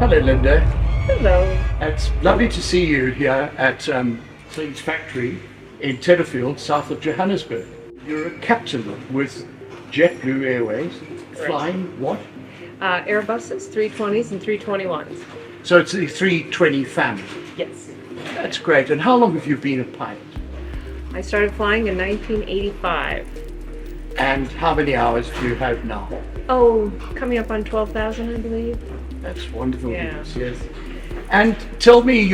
Hello, Linda. Hello. It's lovely to see you here at Sling's factory in Tedderfield, south of Johannesburg. You're a captain with JetBlue Airways, flying what? Airbuses, 320s and 321s. So it's the 320 family. Yes. That's great. And how long have you been a pilot? I started flying in 1985. And how many hours do you have now? Oh, coming up on 12,000, I believe. That's wonderful. Yeah. Yes. And tell me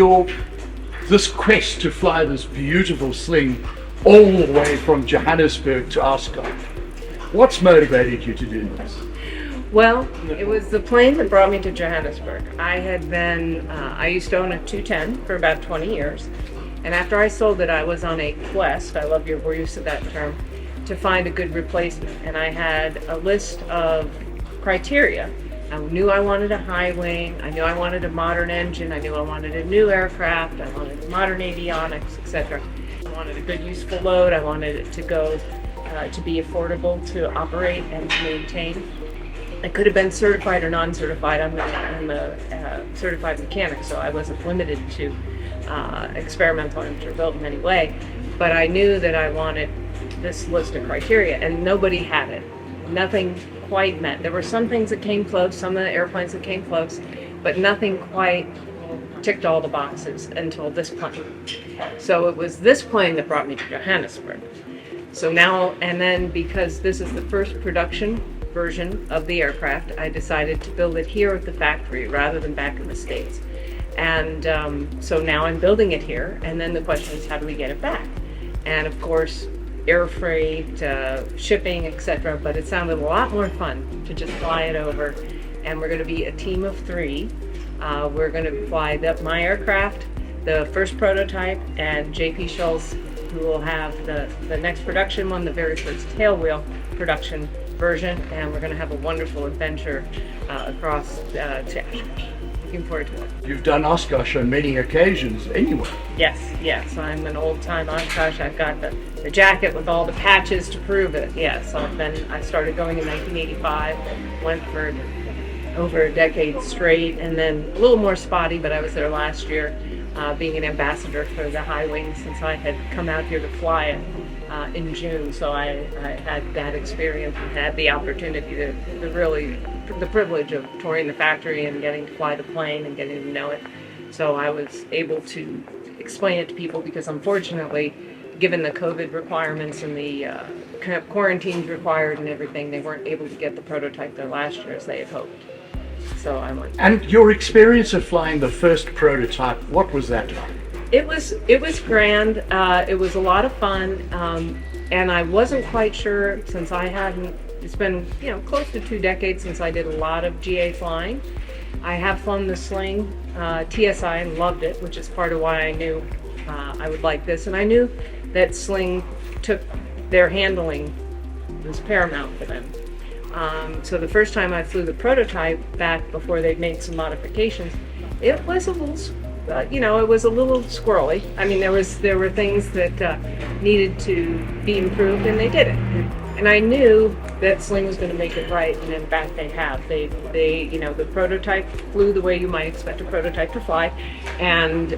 this quest to fly this beautiful Sling all the way from Johannesburg to Oshkosh. What's motivated you to do this? Well, it was the plane that brought me to Johannesburg. I used to own a 210 for about 20 years. And after I sold it, I was on a quest, I love your use of that term, to find a good replacement. And I had a list of criteria. I knew I wanted a high wing, I knew I wanted a modern engine, I knew I wanted a new aircraft, I wanted modern avionics, etc. I wanted a good useful load, I wanted it to go to be affordable to operate and to maintain. I could have been certified or non-certified. I'm a certified mechanic, so I wasn't limited to experimental engine built in any way. But I knew that I wanted this list of criteria, and nobody had it. Nothing quite met. There were some things that came close, some of the airplanes that came close, but nothing quite ticked all the boxes until this plane. So it was this plane that brought me to Johannesburg. So now, and then because this is the first production version of the aircraft, I decided to build it here at the factory rather than back in the States. And so now I'm building it here, and then the question is, how do we get it back? And of course, air freight, shipping, etc. But it sounded a lot more fun to just fly it over. And we're going to be a team of 3. We're going to fly my aircraft, the first prototype, and JP Schultz, who will have the next production one, the very first tailwheel production version. And we're going to have a wonderful adventure across to Oshkosh. Looking forward to it. You've done Oshkosh on many occasions anyway. Yes, I'm an old-time Oshkosh. I've got the jacket with all the patches to prove it. Yes, I started going in 1985, went for over a decade straight, and then a little more spotty, but I was there last year being an ambassador for the high wing since I had come out here to fly it in June. So I had that experience and had the opportunity to really, the privilege of touring the factory and getting to fly the plane and getting to know it. So I was able to explain it to people because unfortunately, given the COVID requirements and the kind of quarantines required and everything, they weren't able to get the prototype there last year as they had hoped. So I went. And your experience of flying the first prototype, what was that like? It was grand. It was a lot of fun, and I wasn't quite sure since I hadn't. It's been close to 2 decades since I did a lot of GA flying. I have flown the Sling TSI and loved it, which is part of why I knew I would like this, and I knew that Sling took their handling was paramount for them. So the first time I flew the prototype back before they'd made some modifications, it was a little. It was a little squirrely. I mean, there were things that needed to be improved, and they did it. And I knew that Sling was going to make it right, and in fact, they have. The prototype flew the way you might expect a prototype to fly, and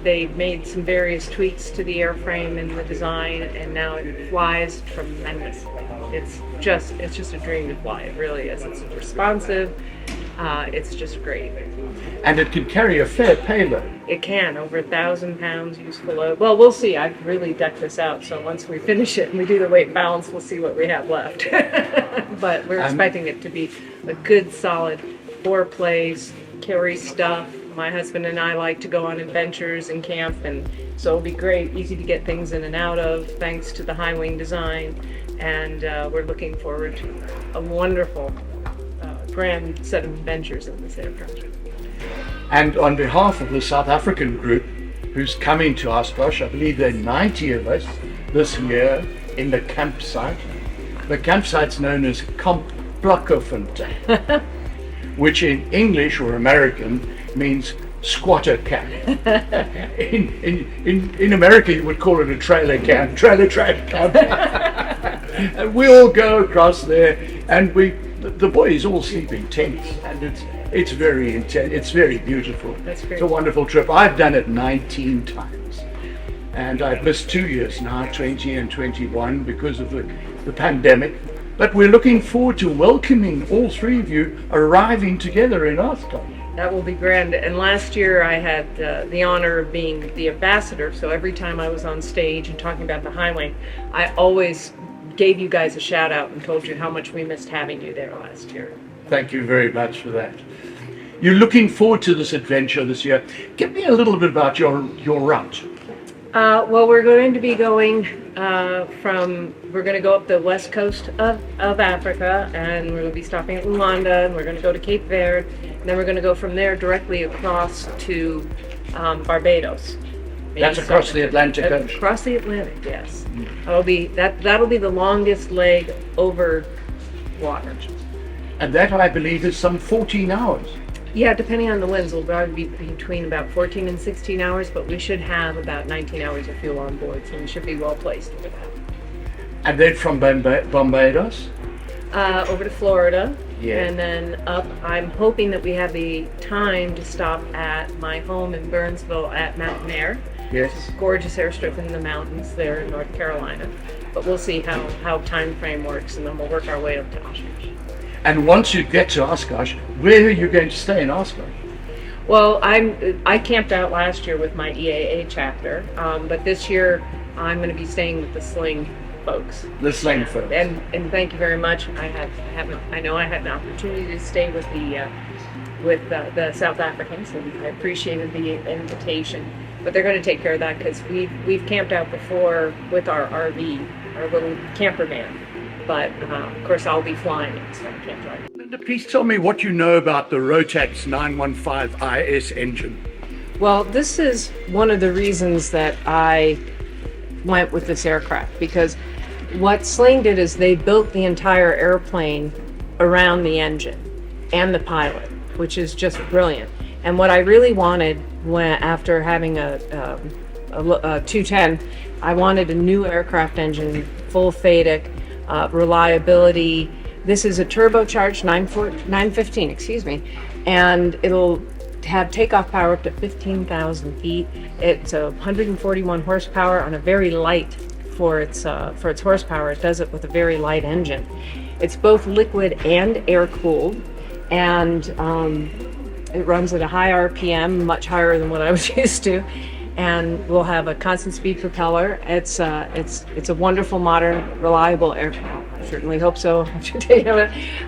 they made some various tweaks to the airframe and the design, and now it flies tremendous. It's just a dream to fly. It really is. It's responsive. It's just great. And it can carry a fair payload. It can, over 1,000 pounds useful load. Well, we'll see. I've really decked this out, so once we finish it and we do the weight balance, we'll see what we have left. But we're expecting it to be a good, solid 4 plays, carry stuff. My husband and I like to go on adventures and camp, and so it'll be great, easy to get things in and out of, thanks to the high wing design. And we're looking forward to a wonderful grand set of adventures in this aircraft. And on behalf of the South African group who's coming to Oshkosh, I believe there are 90 of us this year in the campsite. The campsite's known as Kamp Blokkerfontein, which in English or American means squatter camp. In America you would call it a trailer camp, trailer trash camp. And we all go across there, and the boys all sleep in tents, and It's very intense. It's very beautiful. That's great. It's a wonderful trip. I've done it 19 times. And I've missed 2 years now, 20 and 21, because of the pandemic. But we're looking forward to welcoming all three of you arriving together in Oshkosh. That will be grand. And last year I had the honor of being the ambassador. So every time I was on stage and talking about the highway, I always gave you guys a shout out and told you how much we missed having you there last year. Thank you very much for that. You're looking forward to this adventure this year. Give me a little bit about your route. Well, we're going to be going we're going to go up the west coast of Africa, and we're going to be stopping at Luanda, and we're going to go to Cape Verde, and then we're going to go from there directly across to Barbados. That's across the Atlantic Ocean. Across the Atlantic, yes. That'll be the longest leg over water. And that, I believe, is some 14 hours. Yeah, depending on the winds, it'll probably be between about 14 and 16 hours, but we should have about 19 hours of fuel on board, so we should be well placed for that. And then from Barbados? Over to Florida, Yeah. and then up. I'm hoping that we have the time to stop at my home in Burnsville at Mountain Air. Yes. Gorgeous airstrip in the mountains there in North Carolina. But we'll see how time frame works, and then we'll work our way up to Oshkosh. And once you get to Oshkosh, where are you going to stay in Oshkosh? Well, I camped out last year with my EAA chapter, but this year I'm going to be staying with the Sling folks. The Sling folks. And thank you very much. I know I had an opportunity to stay with the South Africans, and I appreciated the invitation. But they're going to take care of that because we've camped out before with our RV, our little camper van. But of course I'll be flying it, so I can't drive. Linda, please tell me what you know about the Rotax 915 IS engine. Well, this is one of the reasons that I went with this aircraft, because what Sling did is they built the entire airplane around the engine and the pilot, which is just brilliant. And what I really wanted after having a 210, I wanted a new aircraft engine, full FADEC, reliability. This is a turbocharged 915, excuse me, and it'll have takeoff power up to 15,000 feet. It's 141 horsepower on a very light for its horsepower. It does it with a very light engine. It's both liquid and air cooled, and it runs at a high RPM, much higher than what I was used to. And we'll have a constant speed propeller. It's a wonderful, modern, reliable I certainly hope so.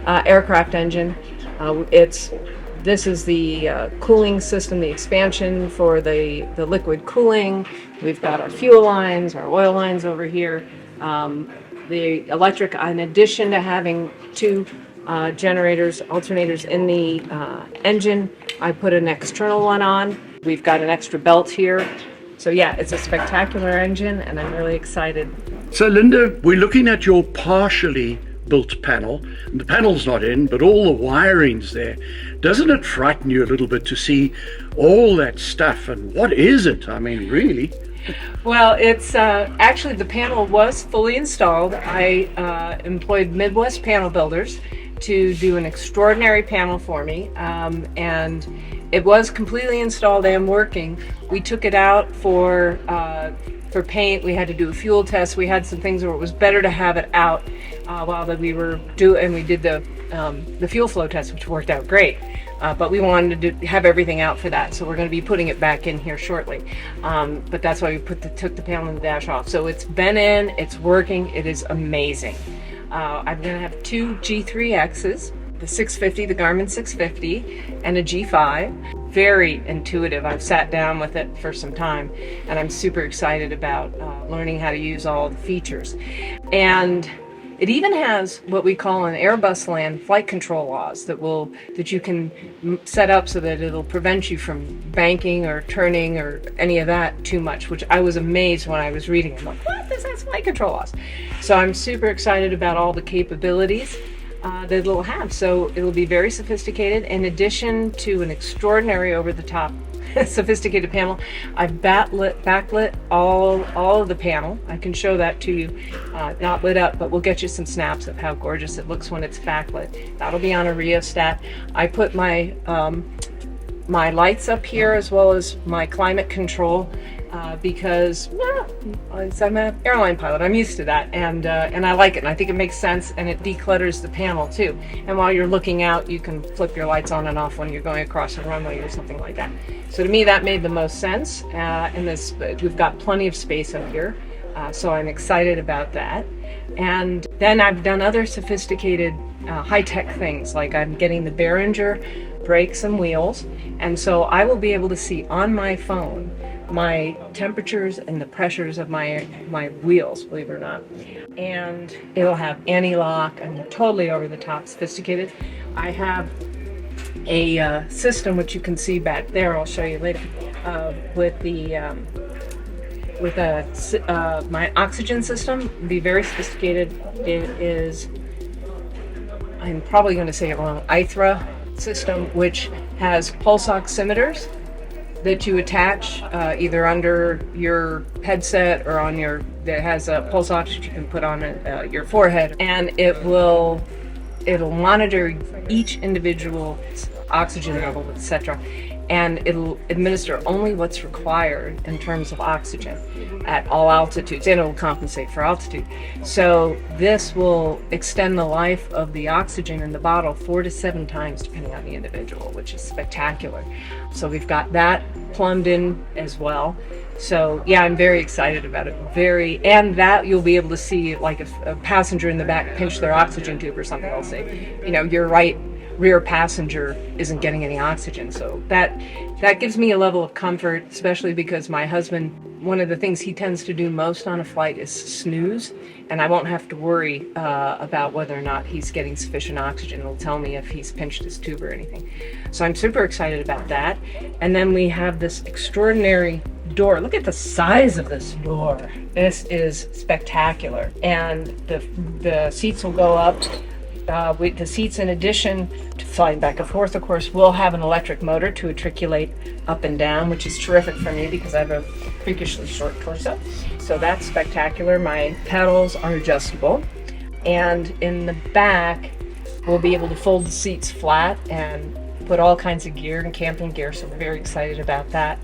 Aircraft engine. This is the cooling system, the expansion for the liquid cooling. We've got our fuel lines, our oil lines over here. The electric, in addition to having two alternators in the engine, I put an external one on. We've got an extra belt here. So yeah, it's a spectacular engine, and I'm really excited. So Linda, we're looking at your partially built panel, and the panel's not in, but all the wiring's there. Doesn't it frighten you a little bit to see all that stuff, and what is it? I mean, really? Well, it's actually, the panel was fully installed. I employed Midwest panel builders to do an extraordinary panel for me, and it was completely installed and working. We took it out for paint. We had to do a fuel test. We had some things where it was better to have it out while we were and we did the fuel flow test, which worked out great. But we wanted to have everything out for that, so we're going to be putting it back in here shortly. But that's why we took the panel and the dash off. So it's been in, it's working, it is amazing. I'm going to have two G3Xs, the 650, the Garmin 650, and a G5. Very intuitive. I've sat down with it for some time, and I'm super excited about learning how to use all the features. And it even has what we call in Airbus land flight control laws that you can set up so that it'll prevent you from banking or turning or any of that too much, which I was amazed when I was reading. I'm like, what? This has flight control laws. So I'm super excited about all the capabilities that it'll have. So it'll be very sophisticated, in addition to an extraordinary over-the-top sophisticated panel. I've backlit all of the panel. I can show that to you, not lit up, but we'll get you some snaps of how gorgeous it looks when it's backlit. That'll be on a rheostat. I put my my lights up here as well as my climate control because I'm an airline pilot. I'm used to that, and I like it, and I think it makes sense, and it declutters the panel too. And while you're looking out, you can flip your lights on and off when you're going across the runway or something like that. So to me, that made the most sense. And we've got plenty of space up here, so I'm excited about that. And then I've done other sophisticated high-tech things, like I'm getting the Behringer brakes and wheels, and so I will be able to see on my phone my temperatures and the pressures of my wheels, believe it or not. And it'll have anti-lock and totally over-the-top sophisticated. I have a system which you can see back there, I'll show you later, with my oxygen system. It'll be very sophisticated. It is, I'm probably going to say it wrong, ITHRA system, which has pulse oximeters that you attach either under your headset or on that has a pulse ox you can put on your forehead, and it'll monitor each individual oxygen level, etc. And it'll administer only what's required in terms of oxygen at all altitudes, and it'll compensate for altitude. So this will extend the life of the oxygen in the bottle 4 to 7 times depending on the individual, which is spectacular. So we've got that plumbed in as well. So yeah, I'm very excited about it. And that you'll be able to see, like if a passenger in the back pinch their oxygen tube or something, I'll say, your right rear passenger isn't getting any oxygen. So that gives me a level of comfort, especially because my husband, one of the things he tends to do most on a flight is snooze, and I won't have to worry about whether or not he's getting sufficient oxygen. It'll tell me if he's pinched his tube or anything. So I'm super excited about that. And then we have this extraordinary door. Look at the size of this door. This is spectacular. And the seats will go up. With the seats, in addition to flying back and forth, of course, will have an electric motor to articulate up and down, which is terrific for me because I have a freakishly short torso. So that's spectacular. My pedals are adjustable. And in the back, we'll be able to fold the seats flat and put all kinds of gear and camping gear. So we're very excited about that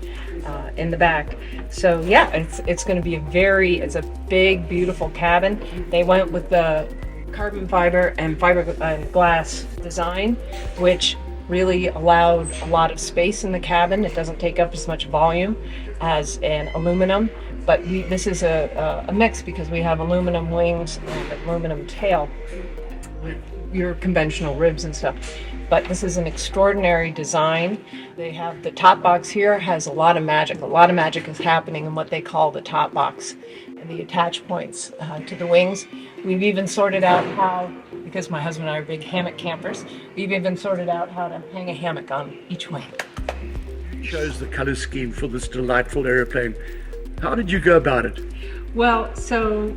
in the back. So yeah, it's going to be it's a big, beautiful cabin. They went with the carbon fiber and fiberglass design, which really allowed a lot of space in the cabin. It doesn't take up as much volume as an aluminum, but this is a mix because we have aluminum wings and aluminum tail with your conventional ribs and stuff. But this is an extraordinary design. They have the top box here has a lot of magic. A lot of magic is happening in what they call the top box and the attach points to the wings. We've even sorted out how, because my husband and I are big hammock campers, we've even sorted out how to hang a hammock on each wing. Shows the color scheme for this delightful airplane. How did you go about it? Well, so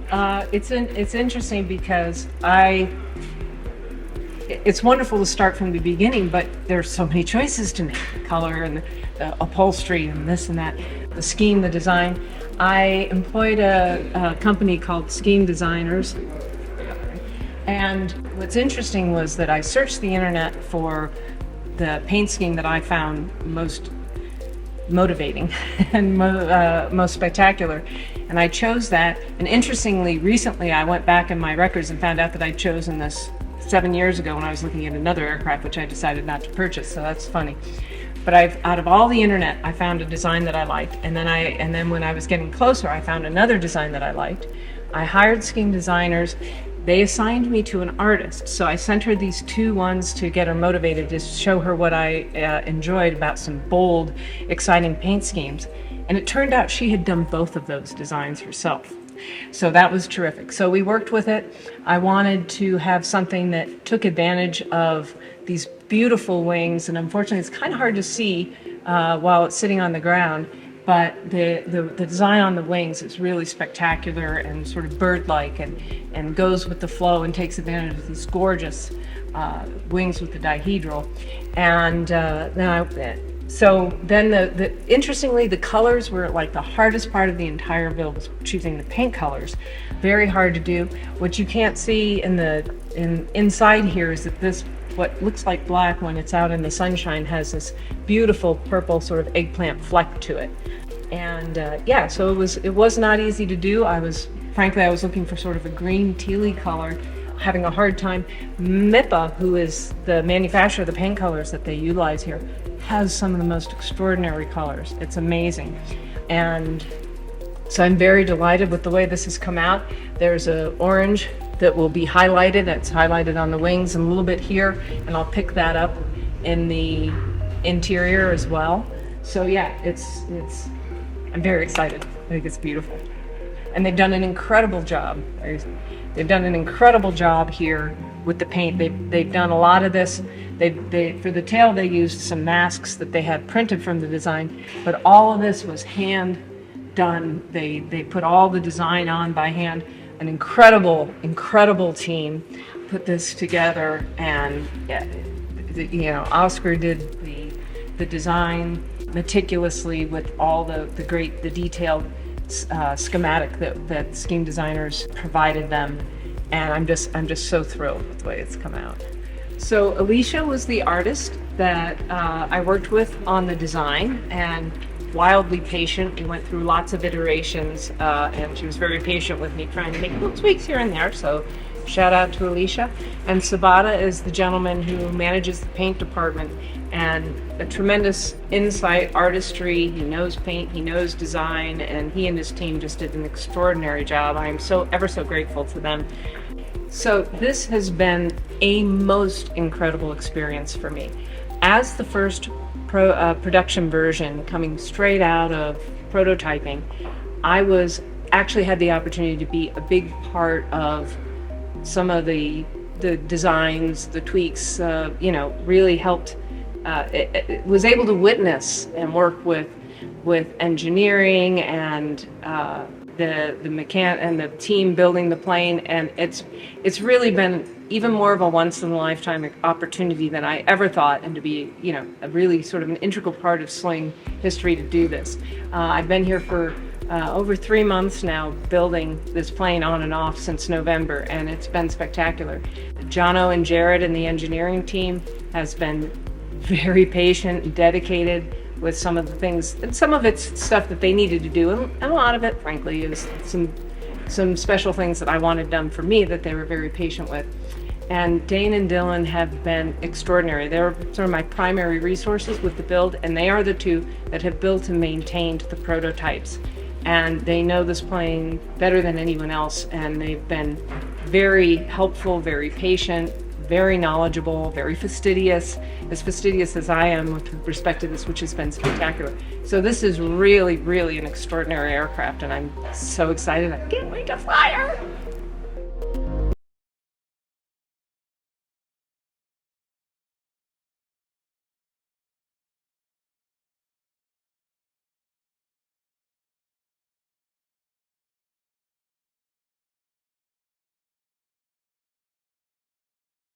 it's interesting because it's wonderful to start from the beginning, but there's so many choices to make. The color and the upholstery and this and that, the scheme, the design. I employed a company called Scheme Designers, and what's interesting was that I searched the internet for the paint scheme that I found most motivating and most spectacular, and I chose that. And interestingly, recently I went back in my records and found out that I'd chosen this 7 years ago when I was looking at another aircraft, which I decided not to purchase. So that's funny. But out of all the internet, I found a design that I liked, and then when I was getting closer, I found another design that I liked. I hired Scheme Designers. They assigned me to an artist, so I sent her these 2 ones to get her motivated, to show her what I enjoyed about some bold, exciting paint schemes. And it turned out she had done both of those designs herself. So that was terrific. So we worked with it. I wanted to have something that took advantage of these beautiful wings, and unfortunately it's kind of hard to see while it's sitting on the ground, but the design on the wings is really spectacular and sort of bird-like and goes with the flow and takes advantage of these gorgeous wings with the dihedral. And then So then interestingly, the colors were like the hardest part of the entire build, was choosing the paint colors. Very hard to do. What you can't see inside here is that this, what looks like black when it's out in the sunshine, has this beautiful purple sort of eggplant fleck to it. And yeah, so it was not easy to do. Frankly, I was looking for sort of a green tealy color, having a hard time. MIPA, who is the manufacturer of the paint colors that they utilize here, has some of the most extraordinary colors. It's amazing. And so I'm very delighted with the way this has come out. There's an orange that will be highlighted. It's highlighted on the wings and a little bit here, and I'll pick that up in the interior as well. So yeah, I'm very excited. I think it's beautiful. And they've done an incredible job. They've done an incredible job here with the paint. They've done a lot of this. For the tail, they used some masks that they had printed from the design, but all of this was hand done. They put all the design on by hand. An incredible team put this together, and yeah, Oscar did the design meticulously with all the detailed schematic that scheme designers provided them, and I'm just so thrilled with the way it's come out. So Alicia was the artist that I worked with on the design, and wildly patient. We went through lots of iterations, and she was very patient with me, trying to make little tweaks here and there. So shout out to Alicia. And Sabata is the gentleman who manages the paint department, and a tremendous insight, artistry. He knows paint, he knows design, and he and his team just did an extraordinary job. I am ever so grateful to them. So this has been a most incredible experience for me. As the first production version coming straight out of prototyping, I actually had the opportunity to be a big part of some of the designs, the tweaks, really helped. Was able to witness and work with engineering and the mechan and the team building the plane, and it's really been even more of a once in a lifetime opportunity than I ever thought, and to be a really sort of an integral part of Sling history to do this. I've been here for over 3 months now, building this plane on and off since November, and it's been spectacular. Jono and Jared and the engineering team has been very patient and dedicated with some of the things, and some of it's stuff that they needed to do, and a lot of it, frankly, is some special things that I wanted done for me that they were very patient with. And Dane and Dylan have been extraordinary. They're sort of my primary resources with the build, and they are the two that have built and maintained the prototypes. And they know this plane better than anyone else, and they've been very helpful, very patient, very knowledgeable, very fastidious as I am with respect to this, which has been spectacular. So this is really, really an extraordinary aircraft, and I'm so excited. I can't wait to fly her.